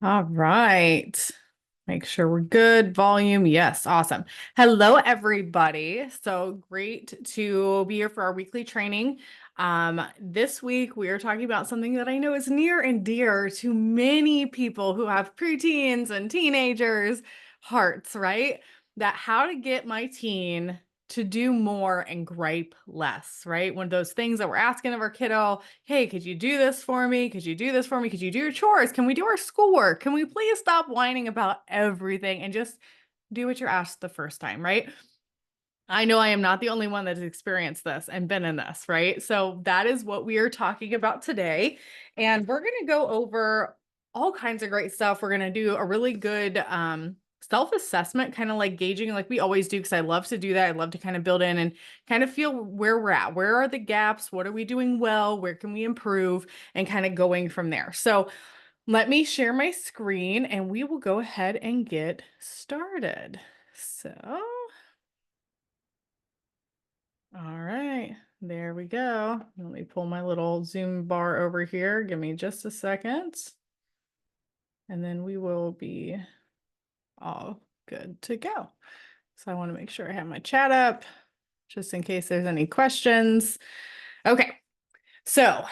All right. Make sure we're good. Volume. Yes. Awesome. Hello, everybody. So great to be here for our weekly training. This week we are talking about something that I know is near and dear to many people who have preteens and teenagers' hearts, right? That how to get my teen to do more and gripe less, right? One of those things that we're asking of our kiddo, hey, could you do this for me? Could you do this for me? Could you do your chores? Can we do our schoolwork? Can we please stop whining about everything and just do what you're asked the first time, right? I know I am not the only one that has experienced this and been in this, right? So that is what we are talking about today. And we're going to go over all kinds of great stuff. We're going to do a really good self-assessment, kind of like gauging like we always do, because I love to do that. I love to kind of build in and kind of feel where we're at. Where are the gaps? What are we doing well? Where can we improve? And kind of going from there. So let me share my screen and we will go ahead and get started. So all right, there we go. Let me pull my little Zoom bar over here. Give me just a second. And then we will be all good to go. So I want to make sure I have my chat up just in case there's any questions. Okay, so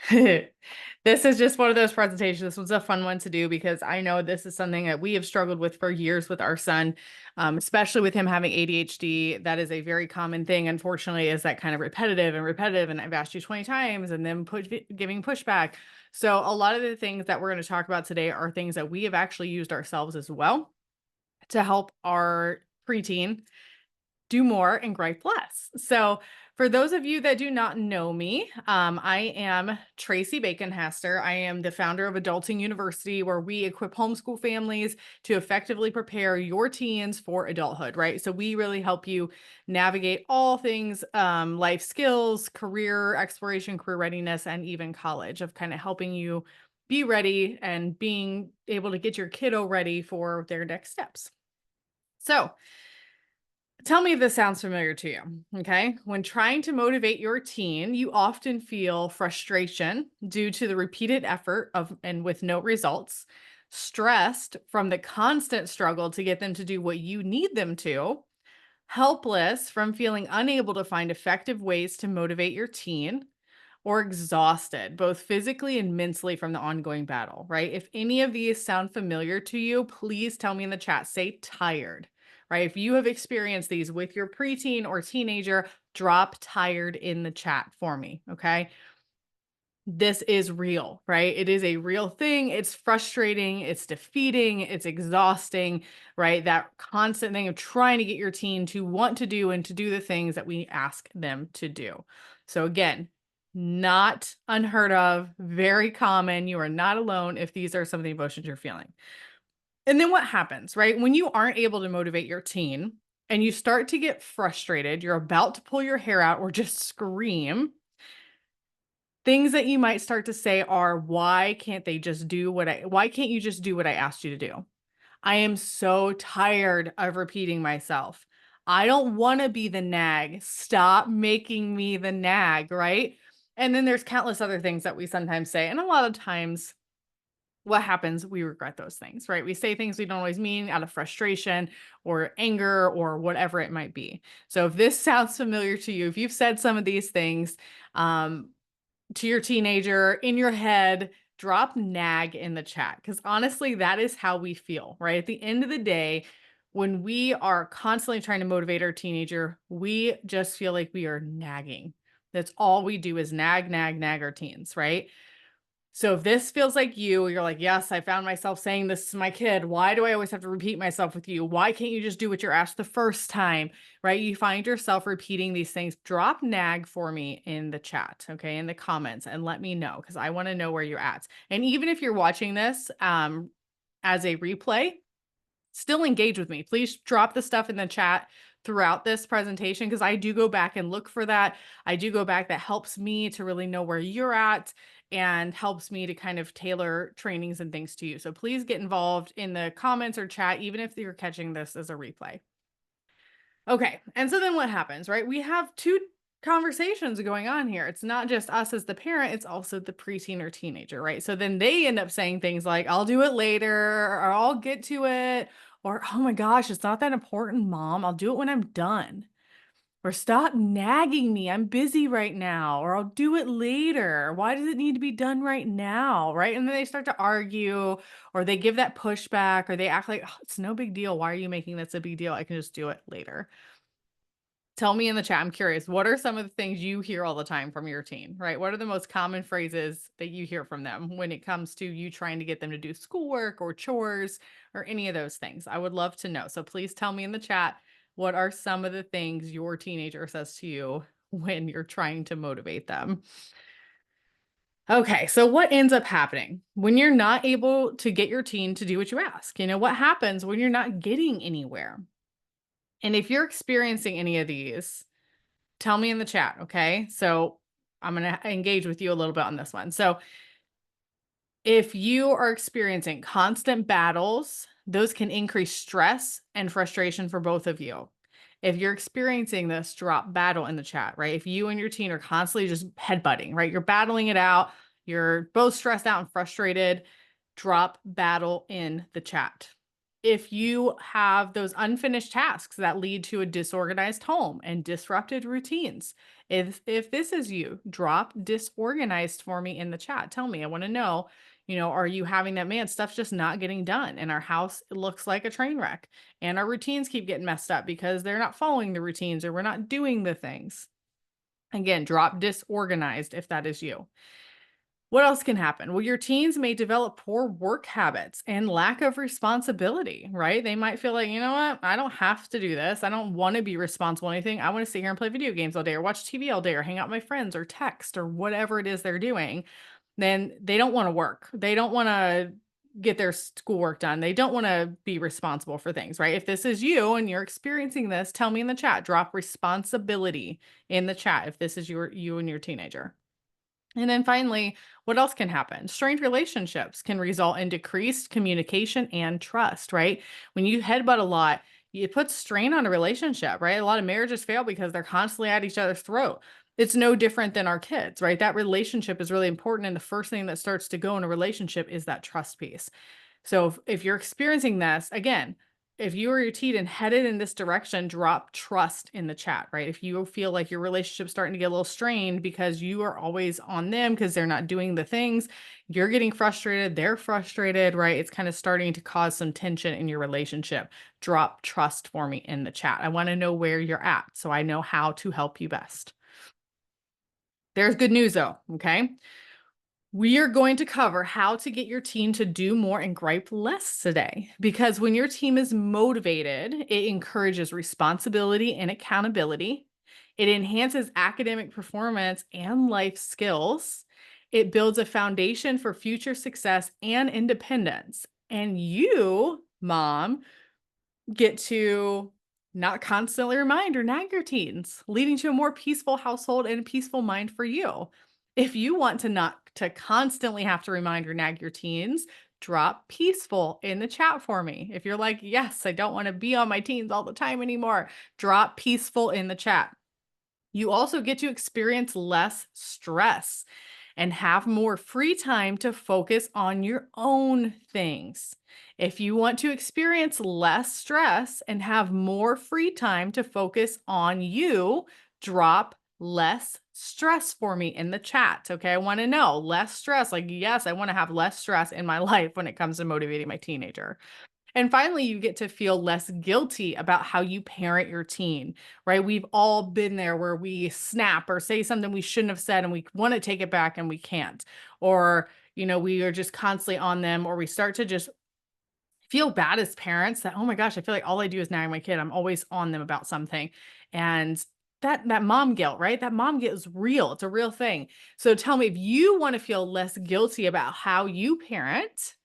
this is just one of those presentations. This was a fun one to do because I know this is something that we have struggled with for years with our son, especially with him having ADHD. That is a very common thing, unfortunately, is that kind of repetitive and repetitive. And I've asked you 20 times and then giving pushback. So a lot of the things that we're going to talk about today are things that we have actually used ourselves as well to help our preteen do more and gripe less. So for those of you that do not know me, I am Tracy Baconhaster. I am the founder of Adulting University, where we equip homeschool families to effectively prepare your teens for adulthood, right? So we really help you navigate all things life skills, career exploration, career readiness, and even college, of kind of helping you be ready and being able to get your kiddo ready for their next steps. So tell me if this sounds familiar to you, okay? When trying to motivate your teen, you often feel frustration due to the repeated effort of and with no results, stressed from the constant struggle to get them to do what you need them to, helpless from feeling unable to find effective ways to motivate your teen, or exhausted, both physically and mentally from the ongoing battle, right? If any of these sound familiar to you, please tell me in the chat. Say tired, right? If you have experienced these with your preteen or teenager, drop tired in the chat for me, okay? This is real, right? It is a real thing. It's frustrating, it's defeating, it's exhausting, right? That constant thing of trying to get your teen to want to do and to do the things that we ask them to do. So again, not unheard of, very common. You are not alone if these are some of the emotions you're feeling. And then what happens, right? When you aren't able to motivate your teen and you start to get frustrated, you're about to pull your hair out or just scream. Things that you might start to say are, why can't you just do what I asked you to do? I am so tired of repeating myself. I don't want to be the nag. Stop making me the nag, right? And then there's countless other things that we sometimes say. And a lot of times what happens, we regret those things, right? We say things we don't always mean out of frustration or anger or whatever it might be. So if this sounds familiar to you, if you've said some of these things, to your teenager in your head, drop nag in the chat. Because honestly, that is how we feel, right? At the end of the day, when we are constantly trying to motivate our teenager, we just feel like we are nagging. That's all we do is nag, nag, nag our teens, right? So if this feels like you're like, yes, I found myself saying this to my kid. Why do I always have to repeat myself with you? Why can't you just do what you're asked the first time? Right? You find yourself repeating these things. Drop nag for me in the chat, okay, in the comments, and let me know, because I want to know where you're at. And even if you're watching this as a replay, still engage with me. Please drop the stuff in the chat throughout this presentation, because I do go back and look for that. I do go back. That helps me to really know where you're at and helps me to kind of tailor trainings and things to you. So please get involved in the comments or chat, even if you're catching this as a replay. Okay, and so then what happens, right? We have two conversations going on here. It's not just us as the parent, it's also the preteen or teenager, right? So then they end up saying things like, I'll do it later, or I'll get to it, or oh my gosh, it's not that important, mom. I'll do it when I'm done. Or stop nagging me. I'm busy right now. Or I'll do it later. Why does it need to be done right now? Right. And then they start to argue or they give that pushback or they act like, oh, it's no big deal. Why are you making this a big deal? I can just do it later. Tell me in the chat. I'm curious. What are some of the things you hear all the time from your teen, right? What are the most common phrases that you hear from them when it comes to you trying to get them to do schoolwork or chores or any of those things? I would love to know. So please tell me in the chat, what are some of the things your teenager says to you when you're trying to motivate them? Okay, so what ends up happening when you're not able to get your teen to do what you ask? What happens when you're not getting anywhere? And if you're experiencing any of these, tell me in the chat, okay? So I'm going to engage with you a little bit on this one. So if you are experiencing constant battles, those can increase stress and frustration for both of you. If you're experiencing this, drop battle in the chat, right? If you and your teen are constantly just headbutting, right? You're battling it out. You're both stressed out and frustrated. Drop battle in the chat. If you have those unfinished tasks that lead to a disorganized home and disrupted routines, if this is you, drop disorganized for me in the chat. Tell me, I want to know, are you having that, man, stuff's just not getting done and our house looks like a train wreck and our routines keep getting messed up because they're not following the routines or we're not doing the things. Again, drop disorganized if that is you. What else can happen? Well, your teens may develop poor work habits and lack of responsibility, right? They might feel like, you know what? I don't have to do this. I don't want to be responsible for anything. I want to sit here and play video games all day or watch TV all day or hang out with my friends or text or whatever it is they're doing. Then they don't want to work. They don't want to get their schoolwork done. They don't want to be responsible for things, right? If this is you and you're experiencing this, tell me in the chat. Drop responsibility in the chat if this is you and your teenager. And then finally, what else can happen? Strained relationships can result in decreased communication and trust, right? When you headbutt a lot, it puts strain on a relationship, right? A lot of marriages fail because they're constantly at each other's throat. It's no different than our kids, right? That relationship is really important. And the first thing that starts to go in a relationship is that trust piece. So if you're experiencing this, again, if you or your teen headed in this direction, drop trust in the chat, right? If you feel like your relationship's starting to get a little strained because you are always on them because they're not doing the things, you're getting frustrated, they're frustrated, right? It's kind of starting to cause some tension in your relationship. Drop trust for me in the chat. I want to know where you're at so I know how to help you best. There's good news though, okay? We are going to cover how to get your team to do more and gripe less today, because when your team is motivated, it encourages responsibility and accountability. It enhances academic performance and life skills. It builds a foundation for future success and independence. And you, mom, get to not constantly remind or nag your teens, leading to a more peaceful household and a peaceful mind for you. If you want to not to constantly have to remind or nag your teens, drop peaceful in the chat for me. If you're like, yes, I don't want to be on my teens all the time anymore, drop peaceful in the chat. You also get to experience less stress and have more free time to focus on your own things. If you want to experience less stress and have more free time to focus on you, drop less stress for me in the chat. Okay, I want to know less stress. Like, yes, I want to have less stress in my life when it comes to motivating my teenager. And finally, you get to feel less guilty about how you parent your teen, right? We've all been there where we snap or say something we shouldn't have said and we want to take it back and we can't. Or, we are just constantly on them, or we start to just feel bad as parents that, oh my gosh, I feel like all I do is nag my kid. I'm always on them about something. And that mom guilt, right? That mom guilt is real. It's a real thing. So tell me, if you want to feel less guilty about how you parent,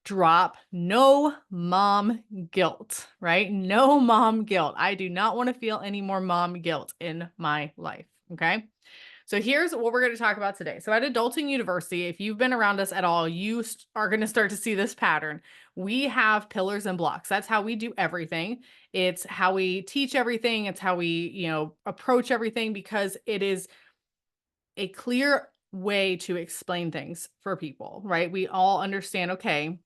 drop no mom guilt, right? No mom guilt. I do not want to feel any more mom guilt in my life. Okay. So here's what we're going to talk about today. So at Adulting University, if you've been around us at all, you are going to start to see this pattern. We have pillars and blocks. That's how we do everything. It's how we teach everything. It's how we, approach everything, because it is a clear way to explain things for people, right? We all understand, okay,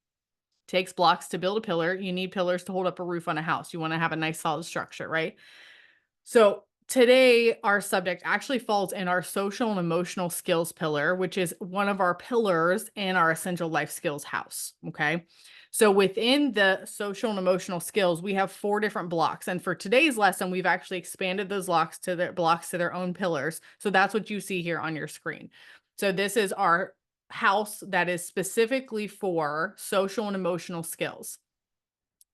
takes blocks to build a pillar. You need pillars to hold up a roof on a house. You want to have a nice solid structure, right? So today, our subject actually falls in our social and emotional skills pillar, which is one of our pillars in our essential life skills house. Okay. So within the social and emotional skills, we have 4 different blocks. And for today's lesson, we've actually expanded those blocks to their own pillars. So that's what you see here on your screen. So this is our house that is specifically for social and emotional skills.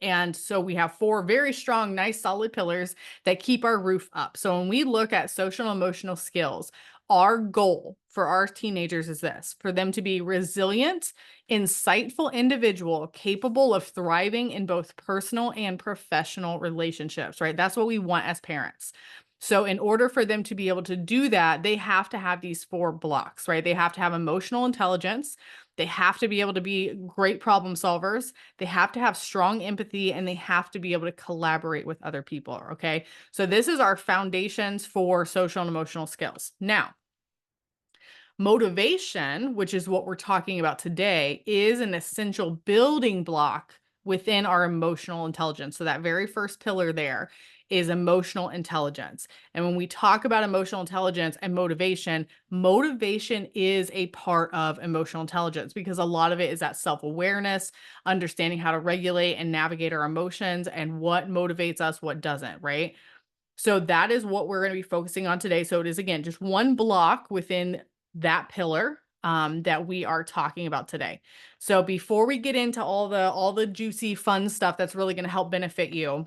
And so we have 4 very strong, nice, solid pillars that keep our roof up. So when we look at social and emotional skills, our goal for our teenagers is this: for them to be resilient, insightful individual capable of thriving in both personal and professional relationships, right? That's what we want as parents. So in order for them to be able to do that, they have to have these 4 blocks, right? They have to have emotional intelligence. They have to be able to be great problem solvers. They have to have strong empathy, and they have to be able to collaborate with other people. Okay. So this is our foundations for social and emotional skills. Now, motivation, which is what we're talking about today, is an essential building block within our emotional intelligence. So that very first pillar there is emotional intelligence. And when we talk about emotional intelligence and motivation, motivation is a part of emotional intelligence, because a lot of it is that self-awareness, understanding how to regulate and navigate our emotions, and what motivates us, what doesn't, right? So that is what we're going to be focusing on today. So it is, again, just one block within that pillar that we are talking about today. So before we get into all the juicy, fun stuff that's really going to help benefit you,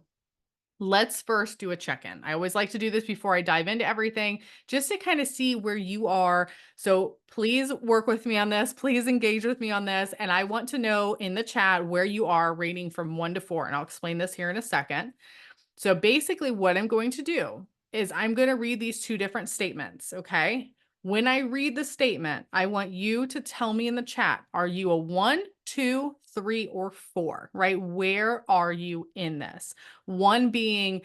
let's first do a check-in. I always like to do this before I dive into everything, just to kind of see where you are. So please work with me on this. Please engage with me on this. And I want to know in the chat where you are rating from 1 to 4. And I'll explain this here in a second. So basically what I'm going to do is I'm going to read these 2 different statements, okay? When I read the statement, I want you to tell me in the chat, are you a 1, 2, 3, or 4, right? Where are you in this? 1 being,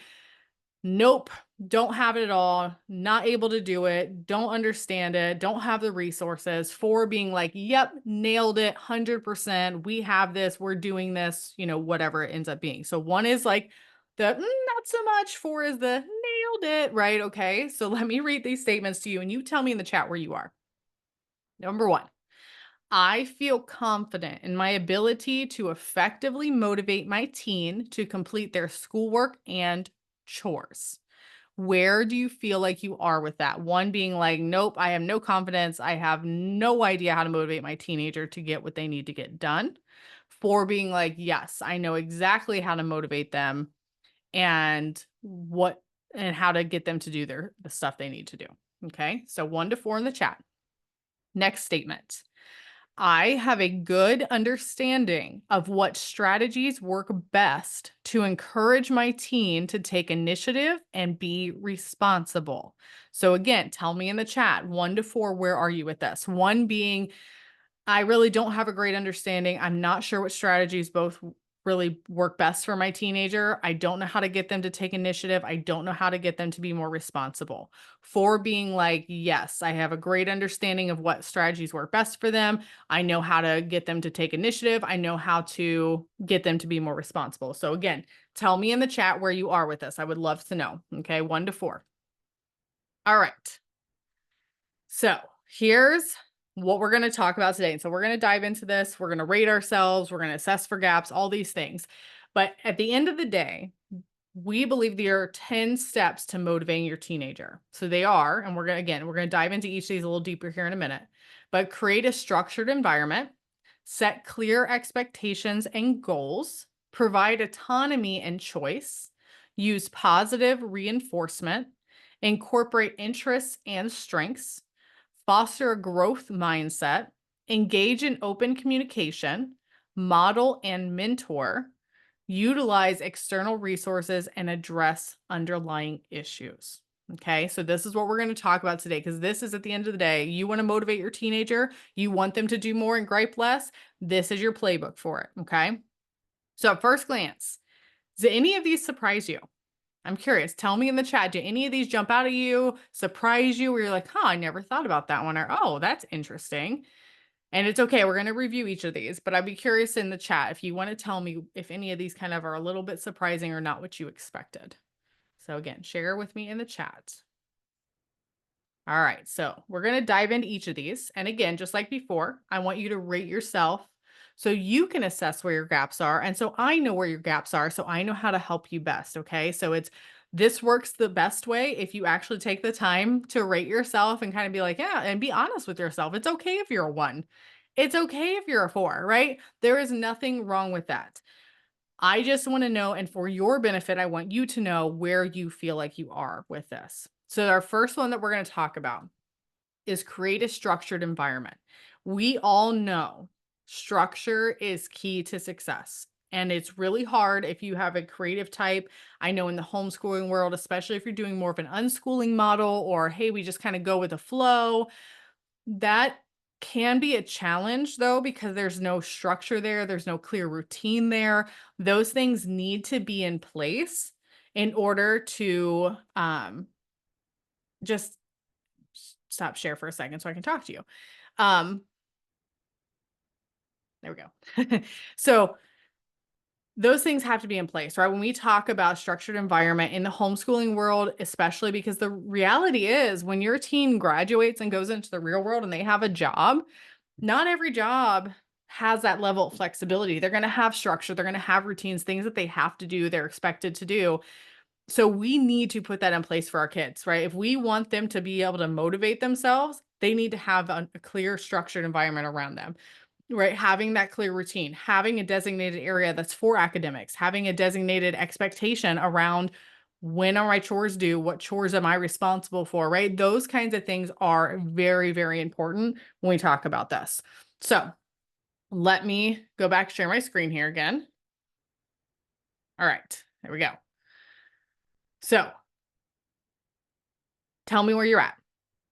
nope, don't have it at all, not able to do it, don't understand it, don't have the resources. 4 being like, yep, nailed it, 100%, we have this, we're doing this, whatever it ends up being. So 1 is like the not so much, 4 is the nailed it, right? Okay, so let me read these statements to you and you tell me in the chat where you are. Number 1, I feel confident in my ability to effectively motivate my teen to complete their schoolwork and chores. Where do you feel like you are with that? 1 being like, nope, I have no confidence. I have no idea how to motivate my teenager to get what they need to get done. 4 being like, yes, I know exactly how to motivate them and how to get them to do the stuff they need to do. Okay. So 1 to 4 in the chat. Next statement. I have a good understanding of what strategies work best to encourage my teen to take initiative and be responsible. So again, tell me in the chat, 1 to 4, where are you with this? 1 being, I really don't have a great understanding. I'm not sure what strategies both really work best for my teenager. I don't know how to get them to take initiative. I don't know how to get them to be more responsible. 4 being like, yes, I have a great understanding of what strategies work best for them. I know how to get them to take initiative. I know how to get them to be more responsible. So again, tell me in the chat where you are with this. I would love to know. Okay, 1 to 4. All right. So here's what we're going to talk about today. And so we're going to dive into this. We're going to rate ourselves. We're going to assess for gaps, all these things. But at the end of the day, we believe there are 10 steps to motivating your teenager. So they are, and we're going to dive into each of these a little deeper here in a minute, but create a structured environment, set clear expectations and goals, provide autonomy and choice, use positive reinforcement, incorporate interests and strengths, foster a growth mindset, engage in open communication, model and mentor, utilize external resources, and address underlying issues. Okay, so this is what we're going to talk about today because this is at the end of the day, you want to motivate your teenager, you want them to do more and gripe less. This is your playbook for it. Okay, so at first glance, does any of these surprise you? I'm curious. Tell me in the chat, do any of these jump out at you, surprise you, where you're like, huh, I never thought about that one, or oh, that's interesting. And it's okay. We're going to review each of these, but I'd be curious in the chat if you want to tell me if any of these kind of are a little bit surprising or not what you expected. So again, share with me in the chat. All right, so we're going to dive into each of these. And again, just like before, I want you to rate yourself so you can assess where your gaps are. And so I know where your gaps are, so I know how to help you best. Okay, so this works the best way if you actually take the time to rate yourself and kind of be like, yeah, and be honest with yourself. It's okay if you're a 1. It's okay if you're a 4, right? There is nothing wrong with that. I just want to know, and for your benefit, I want you to know where you feel like you are with this. So our first one that we're going to talk about is create a structured environment. We all know structure is key to success. And it's really hard if you have a creative type. I know in the homeschooling world, especially if you're doing more of an unschooling model or, hey, we just kind of go with the flow, that can be a challenge though, because there's no structure there. There's no clear routine there. Those things need to be in place in order to just stop share for a second so I can talk to you. There we go. So those things have to be in place, right? When we talk about structured environment in the homeschooling world, especially because the reality is when your teen graduates and goes into the real world and they have a job, not every job has that level of flexibility. They're going to have structure, they're going to have routines, things that they have to do, they're expected to do. So we need to put that in place for our kids, right? If we want them to be able to motivate themselves, they need to have a clear, structured environment around them, right? Having that clear routine, having a designated area that's for academics, having a designated expectation around when are my chores due? What chores am I responsible for, right? Those kinds of things are very, very important when we talk about this. So let me go back, share my screen here again. All right, there we go. So tell me where you're at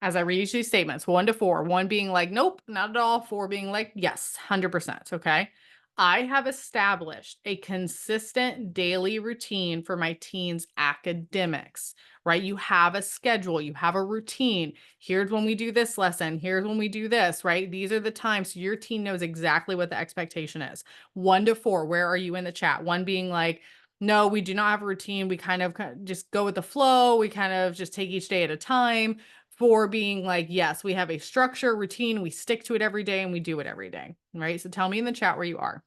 as I read each of these statements, 1 to 4, 1 being like, nope, not at all, 4 being like, yes, 100%. Okay. I have established a consistent daily routine for my teens' academics, right? You have a schedule, you have a routine. Here's when we do this lesson, here's when we do this, right? These are the times so your teen knows exactly what the expectation is. 1 to 4, where are you in the chat? 1 being like, no, we do not have a routine. We kind of just go with the flow. We kind of just take each day at a time. 4 being like, yes, we have a structure, routine, we stick to it every day and we do it every day, right? So tell me in the chat where you are.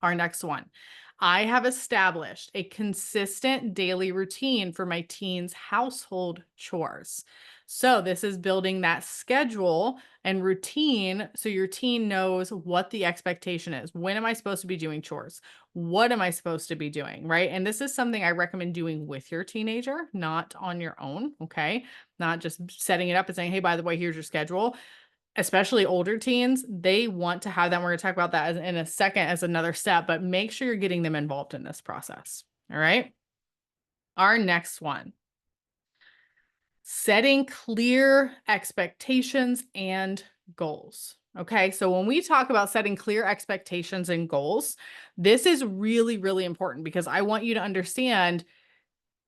Our next one. I have established a consistent daily routine for my teens' household chores. So this is building that schedule and routine so your teen knows what the expectation is. When am I supposed to be doing chores? What am I supposed to be doing, right? And this is something I recommend doing with your teenager, not on your own, okay? Not just setting it up and saying, hey, by the way, here's your schedule. Especially older teens, they want to have that. We're going to talk about that in a second as another step, but make sure you're getting them involved in this process. All right. Our next one, setting clear expectations and goals. Okay. So when we talk about setting clear expectations and goals, this is really, really important because I want you to understand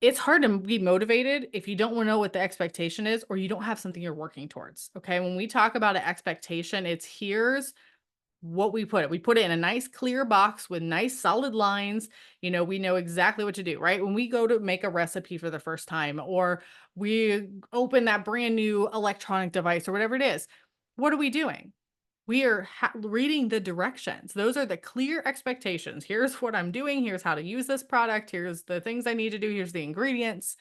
it's hard to be motivated if you don't know what the expectation is or you don't have something you're working towards. Okay. When we talk about an expectation, it's here's what we put it. We put it in a nice clear box with nice solid lines. We know exactly what to do, right? When we go to make a recipe for the first time or we open that brand new electronic device or whatever it is, what are we doing? We are reading the directions. Those are the clear expectations. Here's what I'm doing. Here's how to use this product. Here's the things I need to do. Here's the ingredients.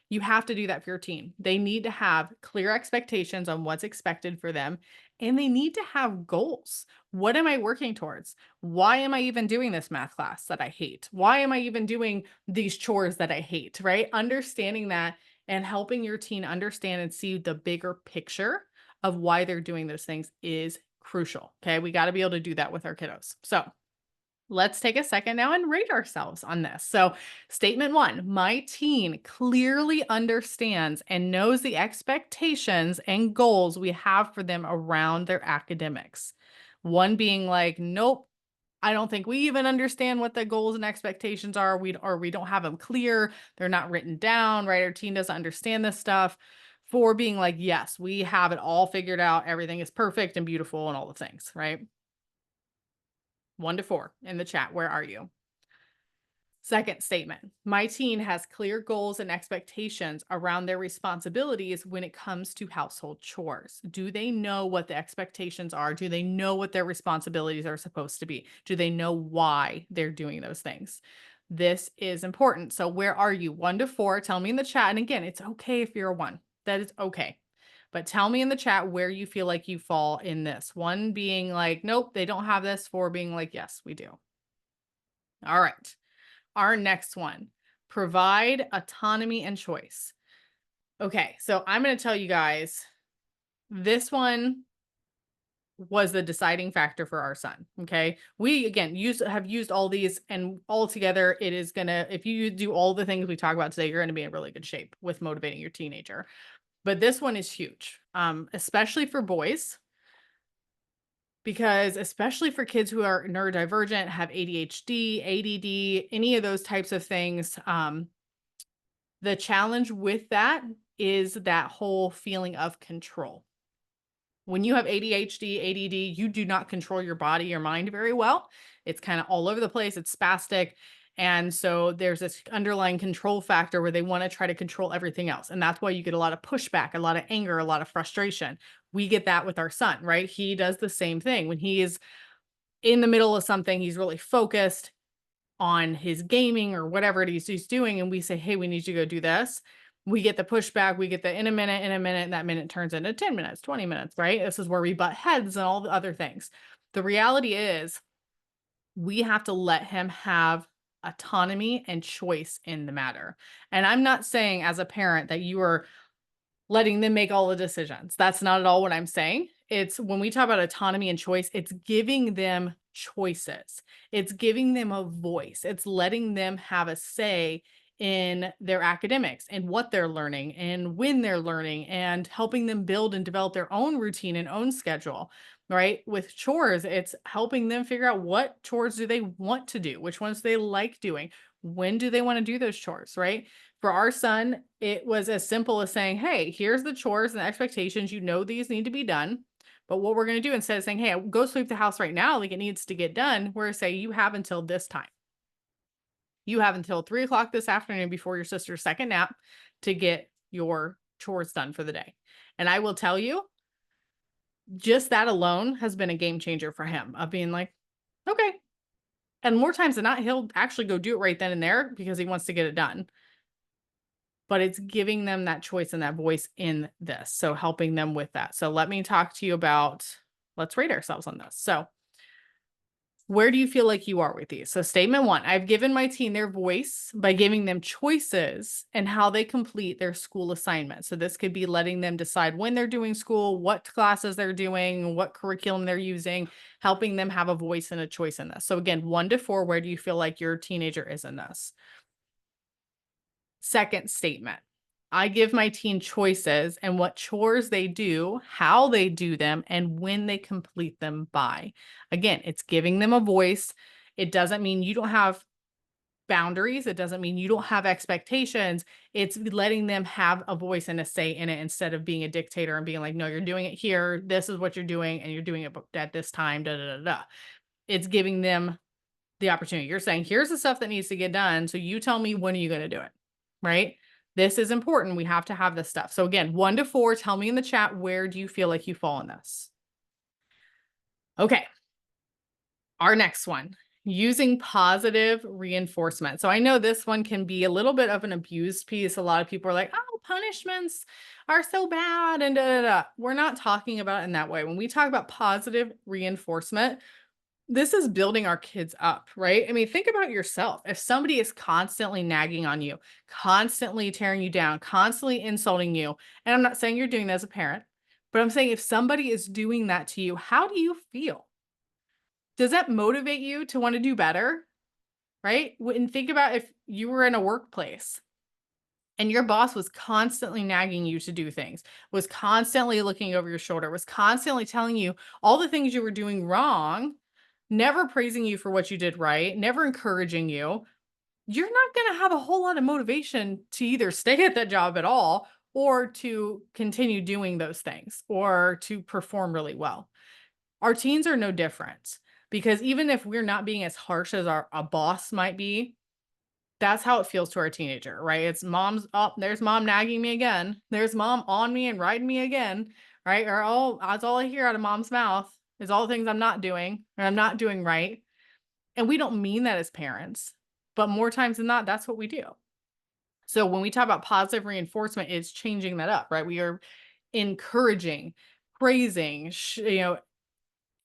You have to do that for your team. They need to have clear expectations on what's expected for them, and they need to have goals. What am I working towards? Why am I even doing this math class that I hate? Why am I even doing these chores that I hate, right? Understanding that and helping your teen understand and see the bigger picture of why they're doing those things is crucial. Okay. We got to be able to do that with our kiddos. So Let's take a second now and rate ourselves on this. So, statement one, my teen clearly understands and knows the expectations and goals we have for them around their academics. One being like, nope, I don't think we even understand what the goals and expectations are. We don't have them clear. They're not written down, right? Our teen doesn't understand this stuff. For being like, yes, we have it all figured out. Everything is perfect and beautiful and all the things, right? 1 to 4 in the chat. Where are you? Second statement, my teen has clear goals and expectations around their responsibilities when it comes to household chores. Do they know what the expectations are? Do they know what their responsibilities are supposed to be? Do they know why they're doing those things? This is important. So, where are you? 1 to 4. Tell me in the chat. And again, it's okay if you're a 1. That is okay. But tell me in the chat where you feel like you fall in this. 1 being like, nope, they don't have this. 4 being like, yes, we do. All right. Our next one, provide autonomy and choice. Okay, so I'm going to tell you guys this one was the deciding factor for our son. Okay, we again have used all these, and all together, it is gonna. If you do all the things we talk about today, you're going to be in really good shape with motivating your teenager. But this one is huge, especially for boys, because especially for kids who are neurodivergent, have ADHD, ADD, any of those types of things. The challenge with that is that whole feeling of control. When you have ADHD, ADD, you do not control your body, your mind very well. It's kind of all over the place. It's spastic. And so there's this underlying control factor where they want to try to control everything else. And that's why you get a lot of pushback, a lot of anger, a lot of frustration. We get that with our son, right? He does the same thing. When he is in the middle of something, he's really focused on his gaming or whatever it is he's doing, and we say, hey, we need to go do this. We get the pushback, we get the in a minute, and that minute turns into 10 minutes, 20 minutes, right? This is where we butt heads and all the other things. The reality is we have to let him have autonomy and choice in the matter. And I'm not saying as a parent that you are letting them make all the decisions. That's not at all what I'm saying. It's when we talk about autonomy and choice, it's giving them choices. It's giving them a voice. It's letting them have a say in their academics and what they're learning and when they're learning, and helping them build and develop their own routine and own schedule, right? With chores, it's helping them figure out what chores do they want to do, which ones they like doing, when do they want to do those chores, right? For our son, it was as simple as saying, hey, here's the chores and the expectations. You know, these need to be done. But what we're going to do, instead of saying, hey, go sweep the house right now, like it needs to get done, we're going to say, you have until this time. You have until 3 o'clock this afternoon before your sister's second nap to get your chores done for the day. And I will tell you, just that alone has been a game changer for him, of being like, okay. And more times than not, he'll actually go do it right then and there because he wants to get it done. But it's giving them that choice and that voice in this. So helping them with that. So let me talk to you about, let's rate ourselves on this. So where do you feel like you are with these? So statement one, I've given my teen their voice by giving them choices and how they complete their school assignment. So this could be letting them decide when they're doing school, what classes they're doing, what curriculum they're using, helping them have a voice and a choice in this. So again, 1 to 4, where do you feel like your teenager is in this? Second statement, I give my teen choices and what chores they do, how they do them, and when they complete them by. Again, it's giving them a voice. It doesn't mean you don't have boundaries. It doesn't mean you don't have expectations. It's letting them have a voice and a say in it, instead of being a dictator and being like, no, you're doing it here. This is what you're doing, and you're doing it at this time. Da da da da. It's giving them the opportunity. You're saying, here's the stuff that needs to get done. So you tell me, when are you going to do it? Right? This is important. We have to have this stuff. So again, 1 to 4, tell me in the chat, where do you feel like you fall in this? Okay. Our next one, using positive reinforcement. So I know this one can be a little bit of an abused piece. A lot of people are like, oh, punishments are so bad and da da da. We're not talking about it in that way. When we talk about positive reinforcement, this is building our kids up, right? I mean, think about yourself. If somebody is constantly nagging on you, constantly tearing you down, constantly insulting you, and I'm not saying you're doing that as a parent, but I'm saying if somebody is doing that to you, how do you feel? Does that motivate you to want to do better? Right? And think about if you were in a workplace and your boss was constantly nagging you to do things, was constantly looking over your shoulder, was constantly telling you all the things you were doing wrong, never praising you for what you did right, never encouraging you, you're not going to have a whole lot of motivation to either stay at that job at all or to continue doing those things or to perform really well. Our teens are no different because even if we're not being as harsh as a boss might be, that's how it feels to our teenager, right? It's mom's up, there's mom nagging me again. There's mom on me and riding me again, right? Or oh, that's all I hear out of mom's mouth is all the things I'm not doing or I'm not doing right. And we don't mean that as parents, but more times than not, that's what we do. So when we talk about positive reinforcement, it's changing that up, right? We are encouraging, praising,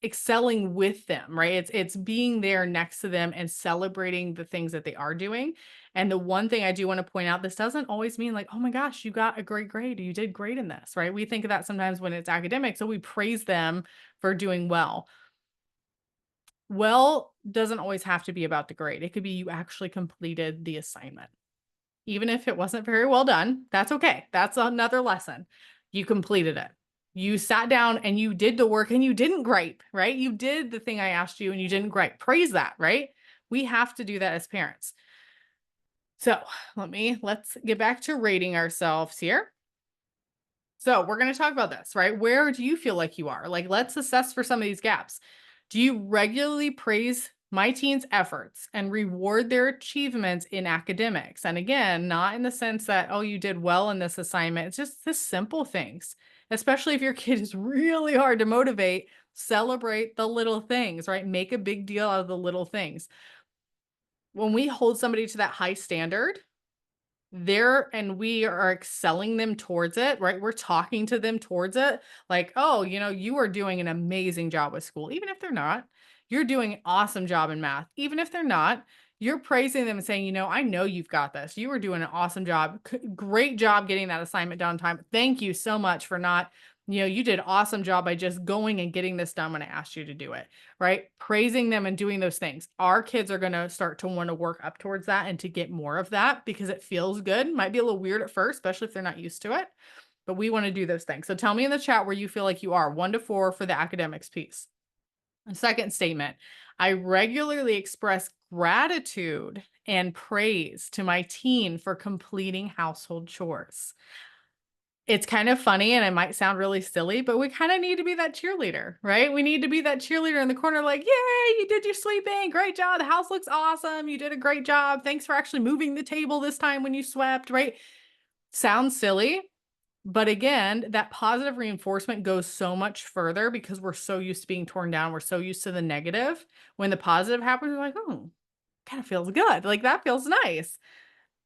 excelling with them, right? It's being there next to them and celebrating the things that they are doing. And the one thing I do want to point out, this doesn't always mean like, oh my gosh, you got a great grade, you did great in this, right? We think of that sometimes when it's academic, so we praise them for doing well. Well, doesn't always have to be about the grade. It could be you actually completed the assignment. Even if it wasn't very well done, that's okay. That's another lesson. You completed it. You sat down and you did the work and you didn't gripe, right? You did the thing I asked you and you didn't gripe. Praise that, right? We have to do that as parents. So let's get back to rating ourselves here. So we're going to talk about this, right? Where do you feel like you are? Like, let's assess for some of these gaps. Do you regularly praise my teens' efforts and reward their achievements in academics? And again, not in the sense that, oh, you did well in this assignment. It's just the simple things, especially if your kid is really hard to motivate. Celebrate the little things, right? Make a big deal out of the little things. When we hold somebody to that high standard, and we are excelling them towards it, right? We're talking to them towards it. Like, oh, you are doing an amazing job with school, even if they're not. You're doing an awesome job in math, even if they're not. You're praising them and saying, I know you've got this. You were doing an awesome job. Great job getting that assignment done on time. Thank you so much for not, you did an awesome job by just going and getting this done when I asked you to do it, right? Praising them and doing those things. Our kids are going to start to want to work up towards that and to get more of that because it feels good. Might be a little weird at first, especially if they're not used to it, but we want to do those things. So tell me in the chat where you feel like you are, 1 to 4 for the academics piece. The second statement, I regularly express gratitude and praise to my teen for completing household chores. It's kind of funny and it might sound really silly, but we kind of need to be that cheerleader, right? We need to be that cheerleader in the corner like, yay, you did your sweeping. Great job. The house looks awesome. You did a great job. Thanks for actually moving the table this time when you swept, right? Sounds silly. But again, that positive reinforcement goes so much further because we're so used to being torn down. We're so used to the negative. When the positive happens, we're like, oh, kind of feels good. Like that feels nice.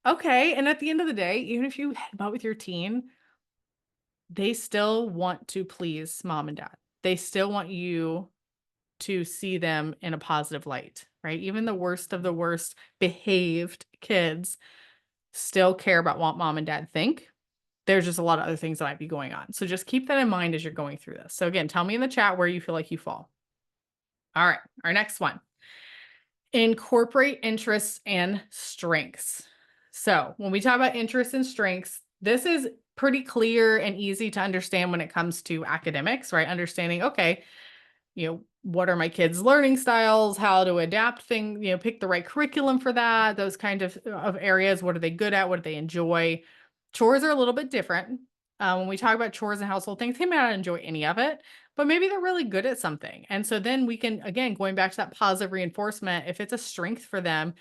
Okay. And at the end of the day, even if you headbutt with your teen, they still want to please mom and dad. They still want you to see them in a positive light, right? Even the worst of the worst behaved kids still care about what mom and dad think. There's just a lot of other things that might be going on. So just keep that in mind as you're going through this. So again, tell me in the chat where you feel like you fall. All right, our next one. Incorporate interests and strengths. So when we talk about interests and strengths, this is pretty clear and easy to understand when it comes to academics, right? Understanding, okay, what are my kids' learning styles, how to adapt things, pick the right curriculum for that, those kind of areas. What are they good at? What do they enjoy? Chores are a little bit different. When we talk about chores and household things, they may not enjoy any of it, but maybe they're really good at something. And so then we can, again, going back to that positive reinforcement, if it's a strength for them,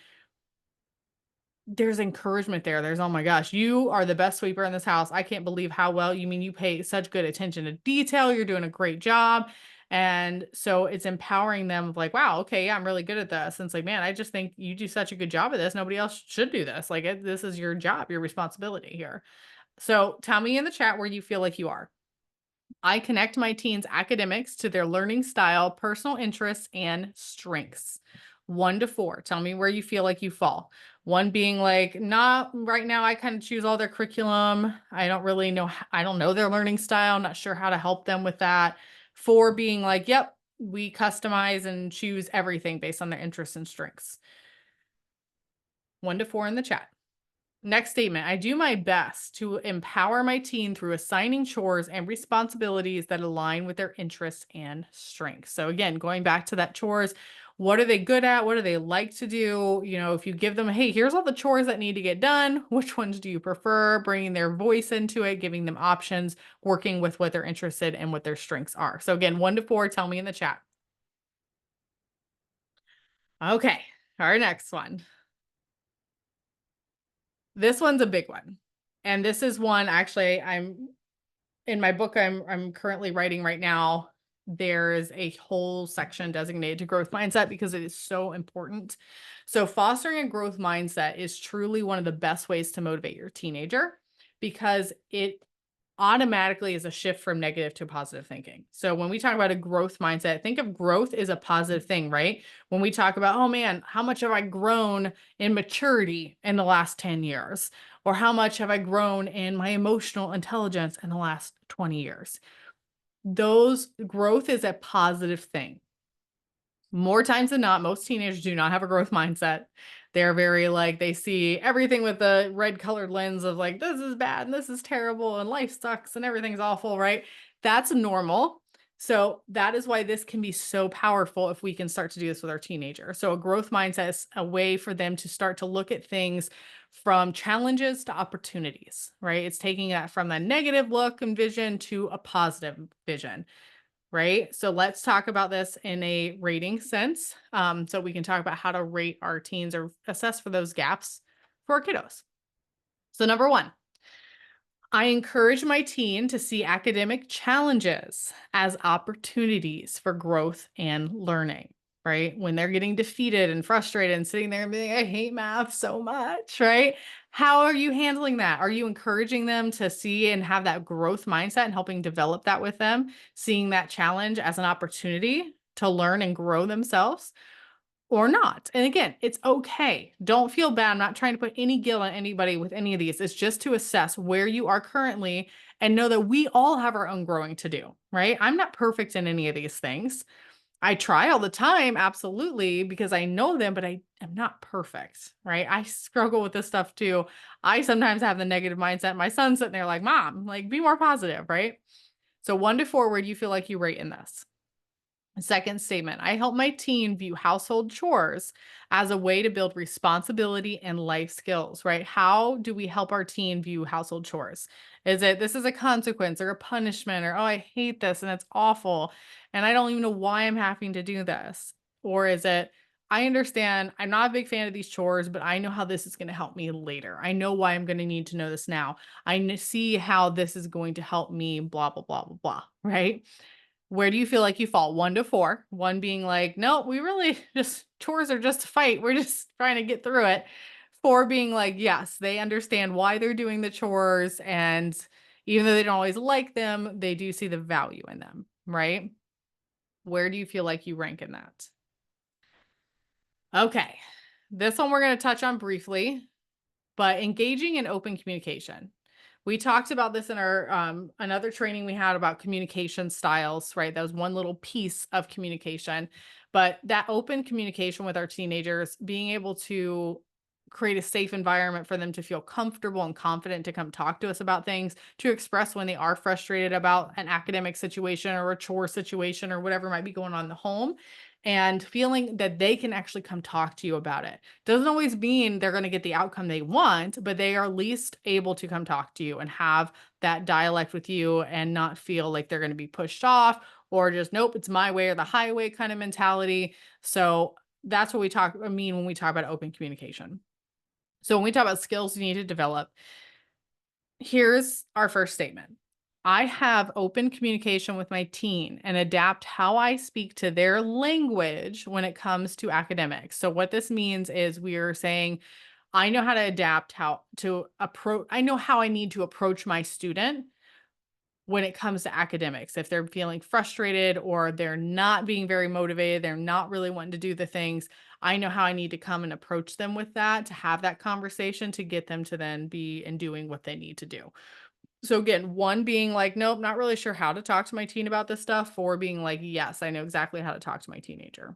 there's encouragement there. There's, oh my gosh, you are the best sweeper in this house. I can't believe how well you pay such good attention to detail. You're doing a great job. And so it's empowering them of like, wow, okay, yeah, I'm really good at this. And it's like, man, I just think you do such a good job at this. Nobody else should do this. Like this is your job, your responsibility here. So tell me in the chat where you feel like you are. I connect my teens' academics to their learning style, personal interests, and strengths. 1 to 4. Tell me where you feel like you fall. 1 being like, not right now, I kind of choose all their curriculum. I don't really know. I don't know their learning style. I'm not sure how to help them with that. 4 being like, yep, we customize and choose everything based on their interests and strengths. 1 to 4 in the chat. Next statement, I do my best to empower my teen through assigning chores and responsibilities that align with their interests and strengths. So again, going back to that chores, what are they good at? What do they like to do? You know, if you give them, hey, here's all the chores that need to get done. Which ones do you prefer? Bringing their voice into it, giving them options, working with what they're interested and what their strengths are. So again, 1 to 4, tell me in the chat. Okay, our next one. This one's a big one. And this is one actually I'm in my book I'm currently writing right now. There's a whole section designated to growth mindset because it is so important. So fostering a growth mindset is truly one of the best ways to motivate your teenager because it automatically is a shift from negative to positive thinking. So when we talk about a growth mindset, think of growth as a positive thing, right? When we talk about, oh man, how much have I grown in maturity in the last 10 years? Or how much have I grown in my emotional intelligence in the last 20 years? Those growth is a positive thing. More times than not, most teenagers do not have a growth mindset. They're very like, they see everything with the red colored lens of like, this is bad and this is terrible and life sucks and everything's awful, right? That's normal. So that is why this can be so powerful if we can start to do this with our teenager. So a growth mindset is a way for them to start to look at things from challenges to opportunities, right? It's taking that from a negative look and vision to a positive vision. Right. So let's talk about this in a rating sense. So we can talk about how to rate our teens or assess for those gaps for our kiddos. So, number one, I encourage my teen to see academic challenges as opportunities for growth and learning, right? When they're getting defeated and frustrated and sitting there and being, I hate math so much, right? How are you handling that? Are you encouraging them to see and have that growth mindset and helping develop that with them, seeing that challenge as an opportunity to learn and grow themselves? Or not. And again, it's okay. Don't feel bad. I'm not trying to put any guilt on anybody with any of these. It's just to assess where you are currently and know that we all have our own growing to do, right? I'm not perfect in any of these things. I try all the time, absolutely, because I know them, but I am not perfect, right? I struggle with this stuff too. I sometimes have the negative mindset. My son's sitting there like, Mom, like, be more positive, right? So 1 to 4, where do you feel like you rate in this? Second statement, I help my teen view household chores as a way to build responsibility and life skills, right? How do we help our teen view household chores? Is it this is a consequence or a punishment or, oh, I hate this and it's awful and I don't even know why I'm having to do this? Or is it, I understand I'm not a big fan of these chores, but I know how this is going to help me later. I know why I'm going to need to know this now. See how this is going to help me, blah, blah, blah, blah, blah, right? Where do you feel like you fall? 1 to 4. 1 being like, no, we really just chores are just a fight. We're just trying to get through it. 4 being like, yes, they understand why they're doing the chores. And even though they don't always like them, they do see the value in them, right? Where do you feel like you rank in that? Okay. This one we're going to touch on briefly, but engaging in open communication. We talked about this in our another training we had about communication styles, right? That was one little piece of communication. But that open communication with our teenagers, being able to create a safe environment for them to feel comfortable and confident to come talk to us about things, to express when they are frustrated about an academic situation or a chore situation or whatever might be going on in the home, and feeling that they can actually come talk to you about it. Doesn't always mean they're going to get the outcome they want, but they are at least able to come talk to you and have that dialect with you and not feel like they're going to be pushed off or just, nope, it's my way or the highway kind of mentality. So that's what I mean when we talk about open communication. So when we talk about skills you need to develop, here's our first statement. I have open communication with my teen and adapt how I speak to their language when it comes to academics. So what this means is we are saying, I know how to adapt I know how I need to approach my student when it comes to academics. If they're feeling frustrated or they're not being very motivated, they're not really wanting to do the things, I know how I need to come and approach them with that, to have that conversation, to get them to then be and doing what they need to do. So again, 1 being like, "Nope, not really sure how to talk to my teen about this stuff," 4 being like, "Yes, I know exactly how to talk to my teenager."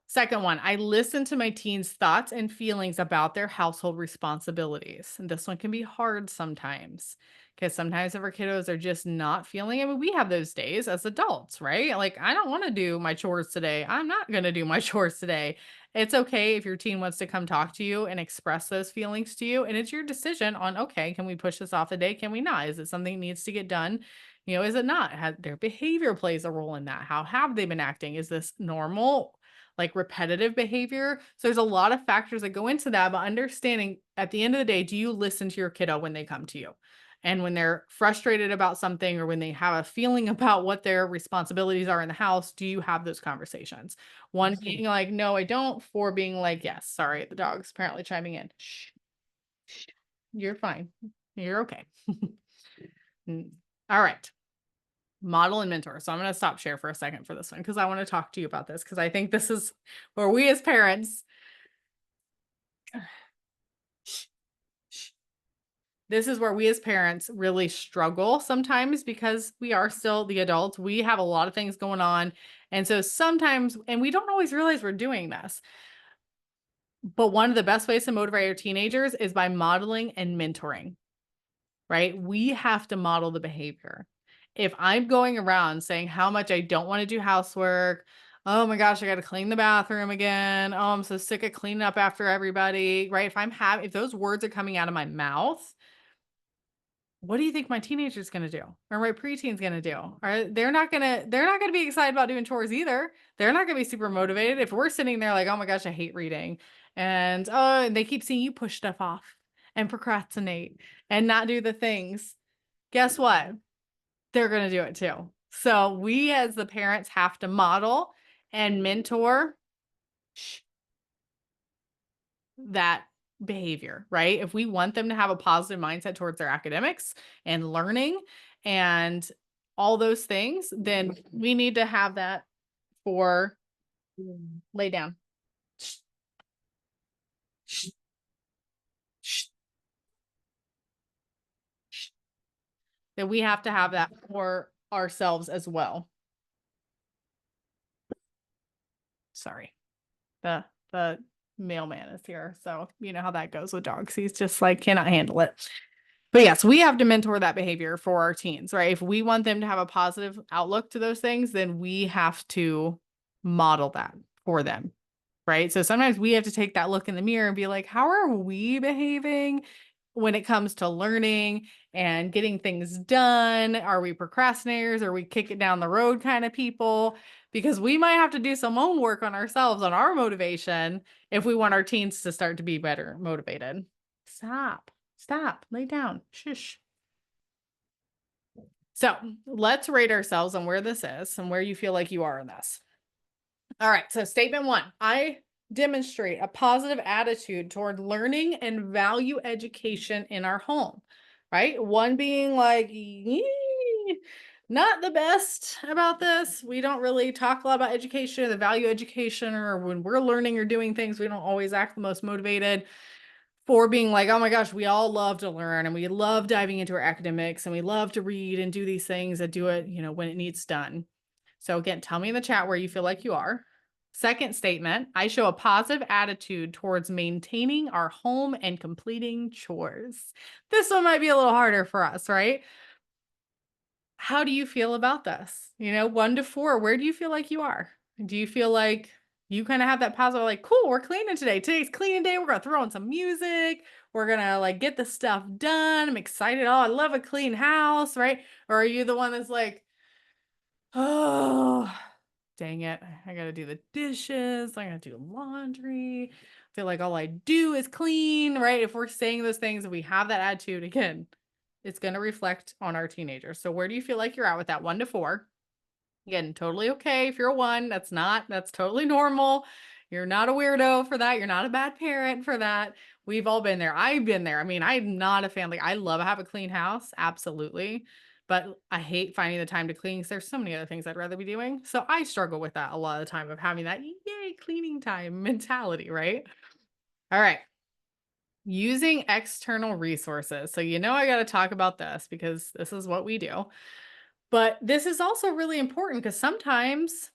Second one, I listen to my teens' thoughts and feelings about their household responsibilities. And this one can be hard sometimes because sometimes if our kiddos are just not feeling, I mean, we have those days as adults, right? Like, I don't want to do my chores today. I'm not going to do my chores today. It's okay if your teen wants to come talk to you and express those feelings to you. And it's your decision on, okay, can we push this off a day? Can we not? Is it something that needs to get done? Is it not? Their behavior plays a role in that. How have they been acting? Is this normal? Like repetitive behavior. So there's a lot of factors that go into that, but understanding at the end of the day, do you listen to your kiddo when they come to you? And when they're frustrated about something or when they have a feeling about what their responsibilities are in the house, do you have those conversations? One being like, no, I don't. 4 being like, yes, sorry, the dog's apparently chiming in. Shh, shh, you're fine. You're okay. All right. Model and mentor. So I'm going to stop share for a second for this one because I want to talk to you about this because I think this is where we as parents, this is where we as parents really struggle sometimes because we are still the adults. We have a lot of things going on. And so sometimes, and we don't always realize we're doing this, but one of the best ways to motivate our teenagers is by modeling and mentoring, right? We have to model the behavior. If I'm going around saying how much I don't want to do housework, oh my gosh, I got to clean the bathroom again. Oh, I'm so sick of cleaning up after everybody, right? If those words are coming out of my mouth, what do you think my teenager's going to do or my preteen's going to do? They're not going to be excited about doing chores either. They're not going to be super motivated. If we're sitting there like, oh my gosh, I hate reading. And they keep seeing you push stuff off and procrastinate and not do the things. Guess what? They're going to do it too. So we as the parents have to model and mentor that behavior, right? If we want them to have a positive mindset towards their academics and learning and all those things, then we need to have that for lay down. That we have to have that for ourselves as well. Sorry. The mailman is here. So you know how that goes with dogs. He's just like cannot handle it. But yes, we have to mentor that behavior for our teens, right? If we want them to have a positive outlook to those things, then we have to model that for them, right? So sometimes we have to take that look in the mirror and be like, how are we behaving when it comes to learning and getting things done? Are we procrastinators? Are we kick it down the road kind of people? Because we might have to do some own work on ourselves, on our motivation, if we want our teens to start to be better motivated. Stop, lay down, shush. So let's rate ourselves on where this is and where you feel like you are in this. All right, so statement 1, I demonstrate a positive attitude toward learning and value education in our home, right? 1 being like, not the best about this. We don't really talk a lot about education, the value education, or when we're learning or doing things, we don't always act the most motivated. 4 being like, oh my gosh, we all love to learn and we love diving into our academics and we love to read and do these things and do it, when it needs done. So again, tell me in the chat where you feel like you are. Second statement, I show a positive attitude towards maintaining our home and completing chores. This one might be a little harder for us, right? How do you feel about this? 1 to 4, where do you feel like you are? Do you feel like you kind of have that positive, like, cool, we're cleaning today. Today's cleaning day. We're going to throw on some music. We're going to like get the stuff done. I'm excited. Oh, I love a clean house, right? Or are you the one that's like, oh, dang it. I got to do the dishes. I got to do laundry. I feel like all I do is clean, right? If we're saying those things and we have that attitude, again, it's going to reflect on our teenagers. So where do you feel like you're at with that 1 to 4? Again, totally okay if you're a 1. That's totally normal. You're not a weirdo for that. You're not a bad parent for that. We've all been there. I've been there. I mean, I'm not a fan. Like, I love to have a clean house. Absolutely. But I hate finding the time to clean because there's so many other things I'd rather be doing. So I struggle with that a lot of the time of having that yay cleaning time mentality, right? All right. Using external resources. So, I got to talk about this because this is what we do. But this is also really important because sometimes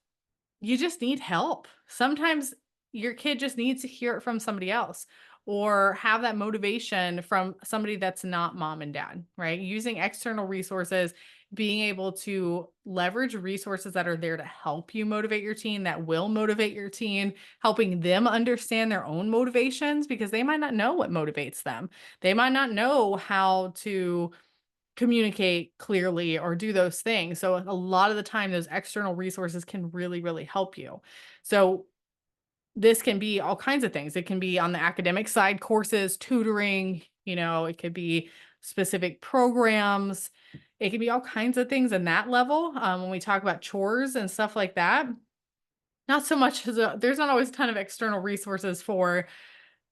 you just need help. Sometimes your kid just needs to hear it from somebody else or have that motivation from somebody that's not mom and dad, right? Using external resources, being able to leverage resources that are there to help you motivate your teen, that will motivate your teen, helping them understand their own motivations because they might not know what motivates them. They might not know how to communicate clearly or do those things. So a lot of the time, those external resources can really, really help you. So this can be all kinds of things. It can be on the academic side, courses, tutoring, it could be specific programs. It can be all kinds of things in that level. When we talk about chores and stuff like that, not so much as there's not always a ton of external resources for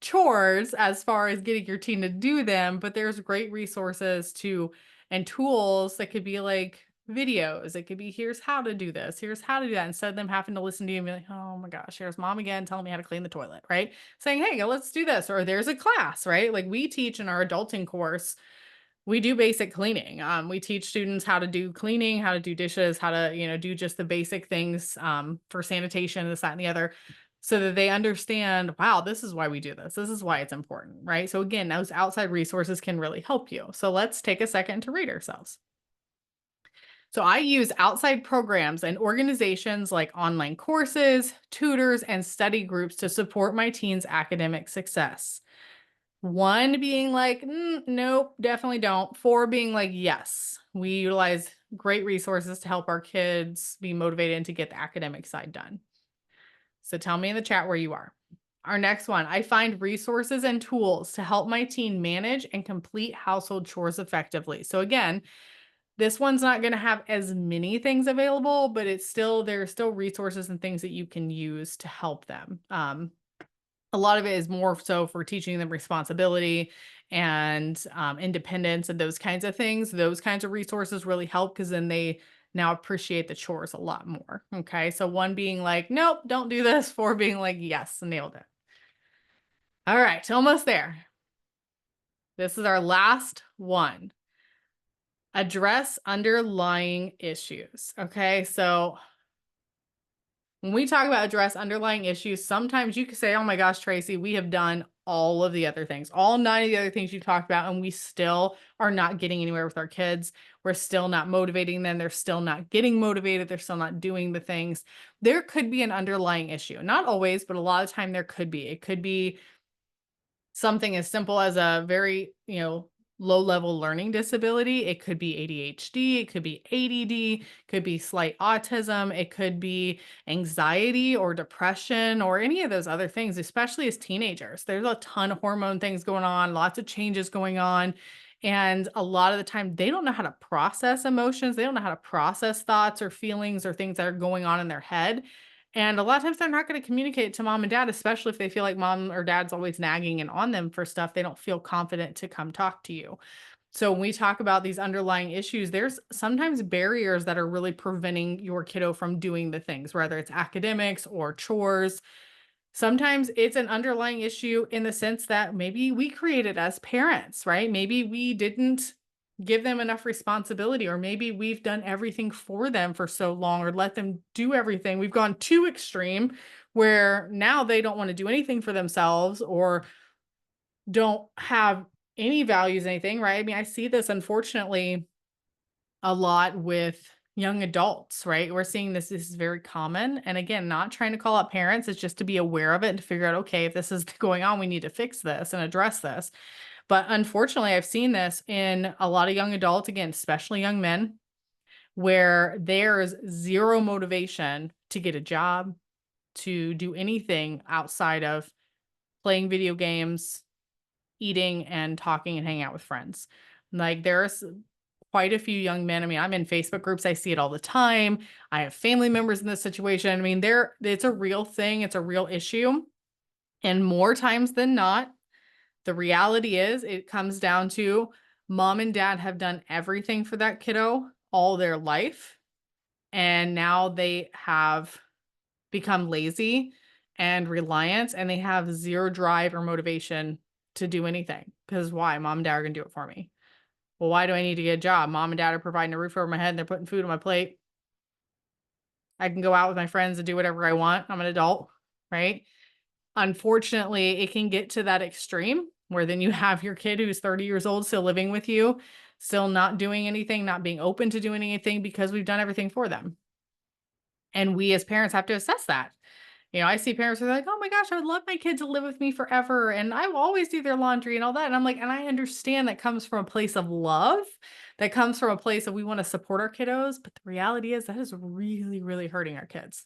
chores as far as getting your teen to do them, but there's great resources to and tools that could be like videos. It could be here's how to do this, here's how to do that, instead of them having to listen to you and be like, oh my gosh, here's mom again telling me how to clean the toilet, right? Saying, hey, let's do this, or there's a class, right? Like we teach in our adulting course, we do basic cleaning. We teach students how to do cleaning, how to do dishes, how to, do just the basic things for sanitation, this, that, and the other, so that they understand, wow, this is why we do this. This is why it's important, right? So again, those outside resources can really help you. So let's take a second to rate ourselves. So I use outside programs and organizations like online courses, tutors, and study groups to support my teens' academic success. 1 being like, nope, definitely don't. 4 being like, yes, we utilize great resources to help our kids be motivated and to get the academic side done. So tell me in the chat where you are. Our next one, I find resources and tools to help my teen manage and complete household chores effectively. So again, this one's not going to have as many things available, but there's still resources and things that you can use to help them. A lot of it is more so for teaching them responsibility and independence and those kinds of things. Those kinds of resources really help because then they now appreciate the chores a lot more. Okay. So 1 being like, nope, don't do this. 4 being like, yes, nailed it. All right. Almost there. This is our last one. Address underlying issues. Okay. So when we talk about address underlying issues, sometimes you could say, oh my gosh, Tracy, we have done all of the other things, all 9 of the other things you talked about, and we still are not getting anywhere with our kids. We're still not motivating them. They're still not getting motivated. They're still not doing the things. There could be an underlying issue. Not always, but a lot of time there could be. It could be something as simple as a very, low level learning disability. It could be ADHD, it could be ADD, could be slight autism, it could be anxiety or depression or any of those other things, especially as teenagers. There's a ton of hormone things going on, lots of changes going on. And a lot of the time, they don't know how to process emotions. They don't know how to process thoughts or feelings or things that are going on in their head. And a lot of times they're not going to communicate to mom and dad, especially if they feel like mom or dad's always nagging and on them for stuff. They don't feel confident to come talk to you. So when we talk about these underlying issues, there's sometimes barriers that are really preventing your kiddo from doing the things, whether it's academics or chores. Sometimes it's an underlying issue in the sense that maybe we created as parents, right? Maybe we didn't give them enough responsibility, or maybe we've done everything for them for so long or let them do everything. We've gone too extreme where now they don't want to do anything for themselves or don't have any values, anything, right? I mean, I see this unfortunately a lot with young adults, right? We're seeing this is very common. And again, not trying to call out parents, it's just to be aware of it and to figure out, okay, if this is going on, we need to fix this and address this. But unfortunately, I've seen this in a lot of young adults, again, especially young men, where there's zero motivation to get a job, to do anything outside of playing video games, eating and talking and hanging out with friends. Like there's quite a few young men. I mean, I'm in Facebook groups. I see it all the time. I have family members in this situation. I mean, it's a real thing. It's a real issue. And more times than not, the reality is it comes down to mom and dad have done everything for that kiddo all their life. And now they have become lazy and reliant and they have zero drive or motivation to do anything. Because why? Mom and dad are going to do it for me. Well, why do I need to get a job? Mom and dad are providing a roof over my head and they're putting food on my plate. I can go out with my friends and do whatever I want. I'm an adult, right? Unfortunately, it can get to that extreme where then you have your kid who's 30 years old still living with you, still not doing anything, not being open to doing anything because we've done everything for them. And we as parents have to assess that. You know, I see parents who are like, oh my gosh, I would love my kid to live with me forever. And I will always do their laundry and all that. And I'm like, and I understand that comes from a place of love, that comes from a place of we want to support our kiddos. But the reality is that is really, really hurting our kids.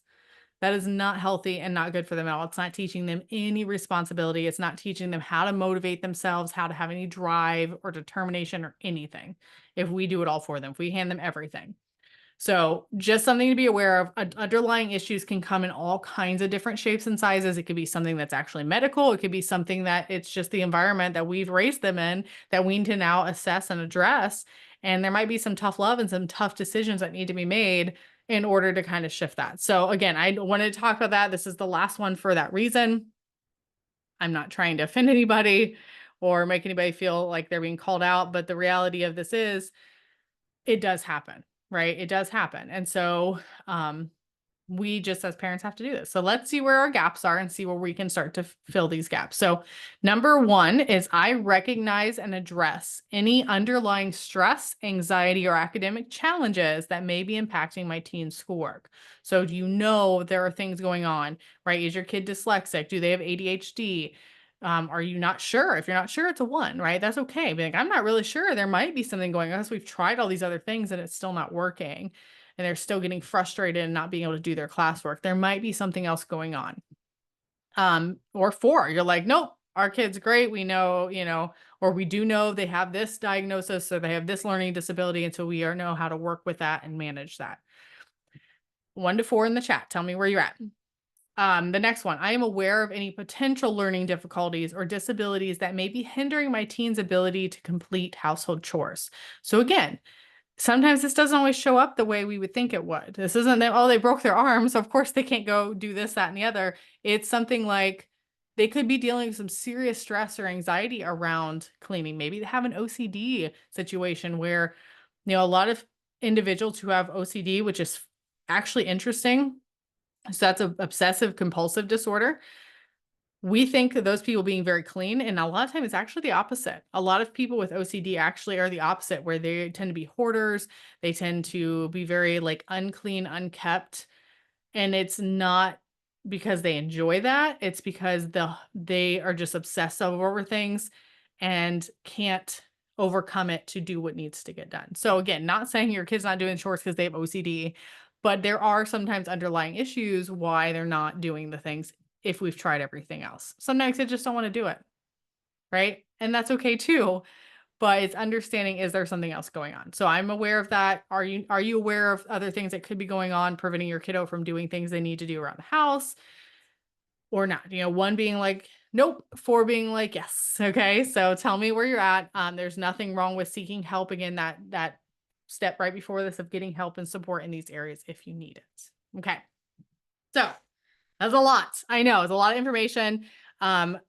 That is not healthy and not good for them at all. It's not teaching them any responsibility. It's not teaching them how to motivate themselves, how to have any drive or determination or anything. If we do it all for them, if we hand them everything. So just something to be aware of. Underlying issues can come in all kinds of different shapes and sizes. It could be something that's actually medical. It could be something that it's just the environment that we've raised them in that we need to now assess and address. And there might be some tough love and some tough decisions that need to be made in order to kind of shift that. So again, I wanted to talk about that. This is the last one for that reason. I'm not trying to offend anybody or make anybody feel like they're being called out, but the reality of this is it does happen, right? It does happen. And so we just as parents have to do this. So let's see where our gaps are and see where we can start to fill these gaps. So number one is I recognize and address any underlying stress, anxiety, or academic challenges that may be impacting my teen's schoolwork. So do you know there are things going on, right? Is your kid dyslexic? Do they have ADHD? Are you not sure? If you're not sure, it's a 1, right? That's okay. Be like, I'm not really sure. There might be something going on. We've tried all these other things and it's still not working. And they're still getting frustrated and not being able to do their classwork. There might be something else going on. Or 4, you're like, nope, our kid's great. We know, or we do know they have this diagnosis or they have this learning disability. And so we know how to work with that and manage that. 1 to 4 in the chat. Tell me where you're at. The next one, I am aware of any potential learning difficulties or disabilities that may be hindering my teen's ability to complete household chores. So again, sometimes this doesn't always show up the way we would think it would. This isn't that, oh, they broke their arm, so of course they can't go do this, that, and the other. It's something like they could be dealing with some serious stress or anxiety around cleaning. Maybe they have an OCD situation where, a lot of individuals who have OCD, which is actually interesting. So that's an obsessive compulsive disorder. We think of those people being very clean, and a lot of times it's actually the opposite. A lot of people with OCD actually are the opposite, where they tend to be hoarders. They tend to be very unclean, unkept. And it's not because they enjoy that. It's because they are just obsessive over things and can't overcome it to do what needs to get done. So again, not saying your kid's not doing chores because they have OCD, but there are sometimes underlying issues why they're not doing the things if we've tried everything else. Sometimes they just don't want to do it, right? And that's okay too. But it's understanding, is there something else going on? So I'm aware of that. Are you aware of other things that could be going on, preventing your kiddo from doing things they need to do around the house or not? 1 being like, nope, 4 being like, yes. Okay. So tell me where you're at. There's nothing wrong with seeking help. Again, that step right before this of getting help and support in these areas if you need it. Okay. So that's a lot. I know it's a lot of information.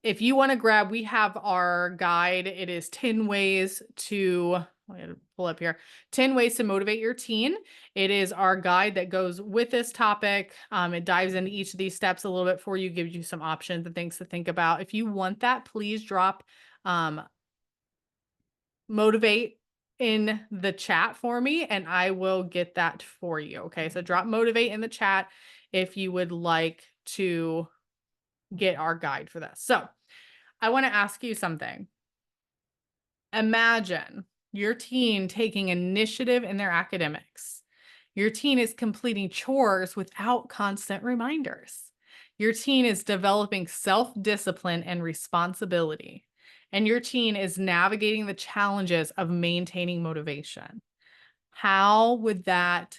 If you want to grab, we have our guide. It is 10 ways to, I'm going to pull up here, 10 ways to motivate your teen. It is our guide that goes with this topic. It dives into each of these steps a little bit for you, gives you some options and things to think about. If you want that, please drop motivate in the chat for me and I will get that for you. Okay. So drop motivate in the chat if you would like to get our guide for this. So I want to ask you something. Imagine your teen taking initiative in their academics. Your teen is completing chores without constant reminders. Your teen is developing self-discipline and responsibility. And your teen is navigating the challenges of maintaining motivation. How would that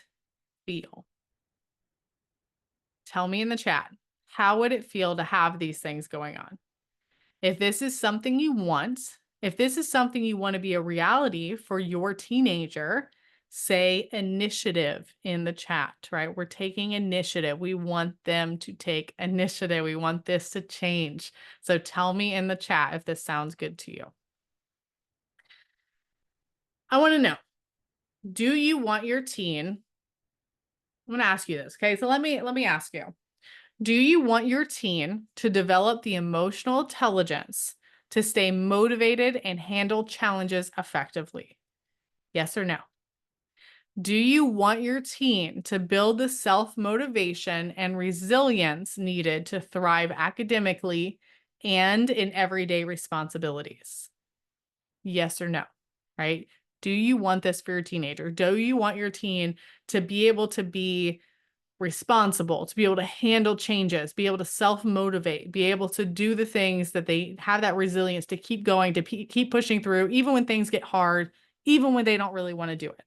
feel? Tell me in the chat. How would it feel to have these things going on? If this is something you want, if this is something you want to be a reality for your teenager, Say initiative in the chat, right? We're taking initiative. We want them to take initiative. We want this to change. So tell me in the chat if this sounds good to you. I want to know, do you want your teen? I'm going to ask you this. Okay. So let me ask you, do you want your teen to develop the emotional intelligence to stay motivated and handle challenges effectively? Yes or no? Do you want your teen to build the self-motivation and resilience needed to thrive academically and in everyday responsibilities? Yes or no, right? Do you want this for your teenager? Do you want your teen to be able to be responsible, to be able to handle changes, be able to self-motivate, be able to do the things that they have that resilience to keep going, to keep pushing through, even when things get hard, even when they don't really want to do it?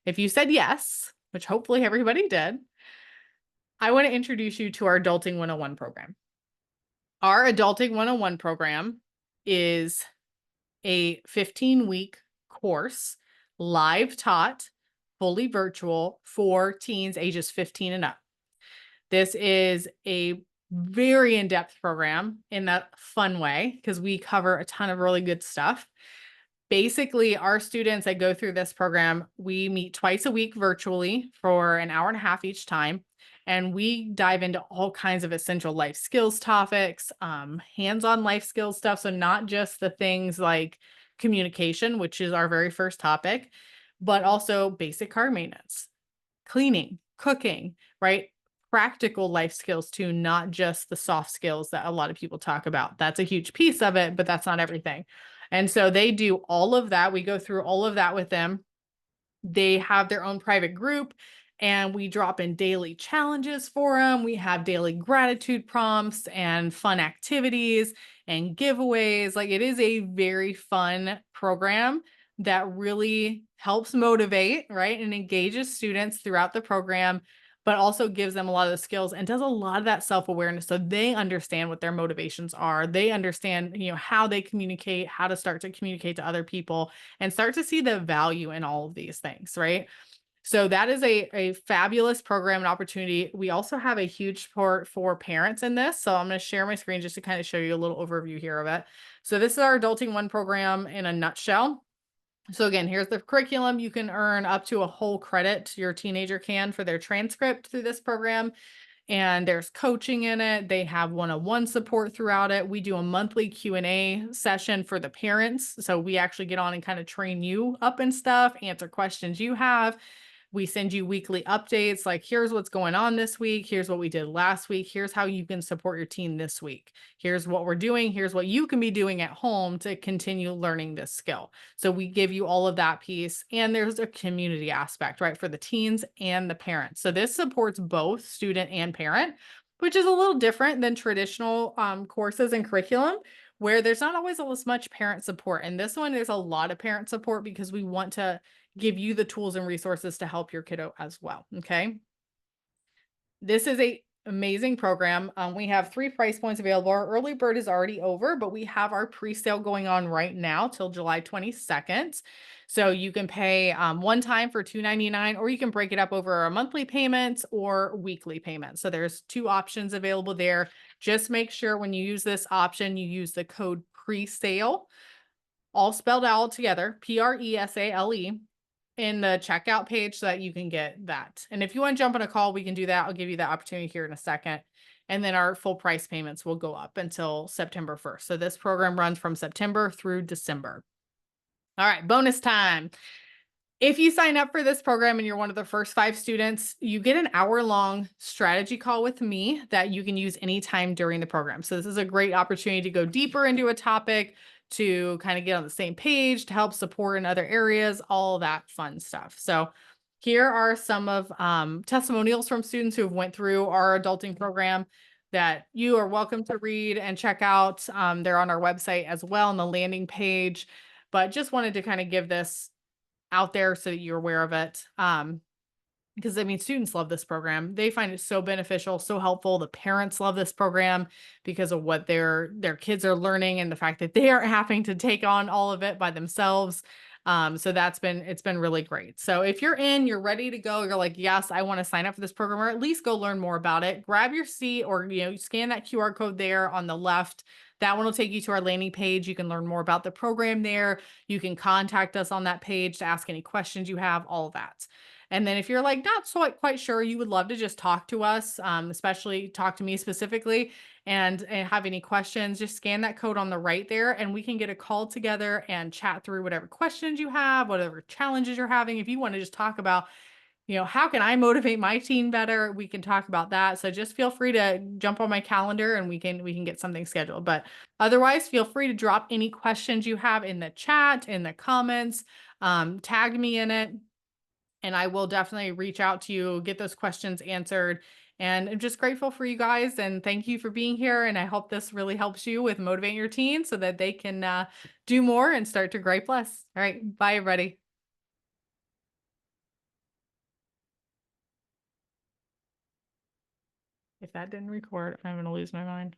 If you said yes, which hopefully everybody did, I want to introduce you to our Adulting 101 program. Our Adulting 101 program is a 15-week course, live taught, fully virtual for teens ages 15 and up. This is a very in-depth program in that fun way because we cover a ton of really good stuff. Basically, our students that go through this program, we meet twice a week virtually for an hour and a half each time. And we dive into all kinds of essential life skills topics, hands-on life skills stuff. So not just the things like communication, which is our very first topic, but also basic car maintenance, cleaning, cooking, right? Practical life skills too, not just the soft skills that a lot of people talk about. That's a huge piece of it, but that's not everything. And so they do all of that. We go through all of that with them. They have their own private group and we drop in daily challenges for them. We have daily gratitude prompts and fun activities and giveaways. Like, it is a very fun program that really helps motivate, right? And engages students throughout the program, but also gives them a lot of the skills and does a lot of that self-awareness. So they understand what their motivations are. They understand, how they communicate, how to start to communicate to other people and start to see the value in all of these things, right? So that is a fabulous program and opportunity. We also have a huge support for parents in this. So I'm going to share my screen just to kind of show you a little overview here of it. So this is our Adulting 1 program in a nutshell. So again, here's the curriculum. You can earn up to a whole credit, your teenager can, for their transcript through this program. And there's coaching in it. They have one-on-one support throughout it. We do a monthly Q&A session for the parents. So we actually get on and kind of train you up and stuff, answer questions you have. We send you weekly updates, like, here's what's going on this week. Here's what we did last week. Here's how you can support your teen this week. Here's what we're doing. Here's what you can be doing at home to continue learning this skill. So we give you all of that piece. And there's a community aspect, right, for the teens and the parents. So this supports both student and parent, which is a little different than traditional courses and curriculum, where there's not always as much parent support. And this one, there's a lot of parent support because we want to give you the tools and resources to help your kiddo as well. Okay. This is a amazing program. We have 3 price points available. Our early bird is already over, but we have our pre-sale going on right now till July 22nd. So you can pay one time for $299, or you can break it up over a monthly payment or weekly payment. So there's 2 options available there. Just make sure when you use this option, you use the code pre-sale, all spelled out together, PRESALE, in the checkout page so that you can get that. And if you want to jump on a call, we can do that. I'll give you that opportunity here in a second. And then our full price payments will go up until September 1st. So this program runs from September through December. All right, bonus time. If you sign up for this program and you're one of the first 5 students, you get an hour-long strategy call with me that you can use anytime during the program. So this is a great opportunity to go deeper into a topic, to kind of get on the same page, to help support in other areas, all that fun stuff. So here are some of testimonials from students who have went through our adulting program that you are welcome to read and check out. They're on our website as well on the landing page, but just wanted to kind of give this out there so that you're aware of it. Because students love this program. They find it so beneficial, so helpful. The parents love this program because of what their kids are learning and the fact that they aren't having to take on all of it by themselves. So it's been really great. So if you're you're ready to go, you're like, yes, I want to sign up for this program, or at least go learn more about it. Grab your seat, or scan that QR code there on the left. That one will take you to our landing page. You can learn more about the program there. You can contact us on that page to ask any questions you have, all of that. And then if you're like not so quite sure, you would love to just talk to us, especially talk to me specifically, and have any questions, just scan that code on the right there, and we can get a call together and chat through whatever questions you have, whatever challenges you're having. If you want to just talk about, how can I motivate my team better? We can talk about that. So just feel free to jump on my calendar and we can get something scheduled. But otherwise, feel free to drop any questions you have in the chat, in the comments, tag me in it, and I will definitely reach out to you, get those questions answered. And I'm just grateful for you guys, and thank you for being here. And I hope this really helps you with motivating your teen so that they can do more and start to gripe less. All right. Bye, everybody. If that didn't record, I'm going to lose my mind.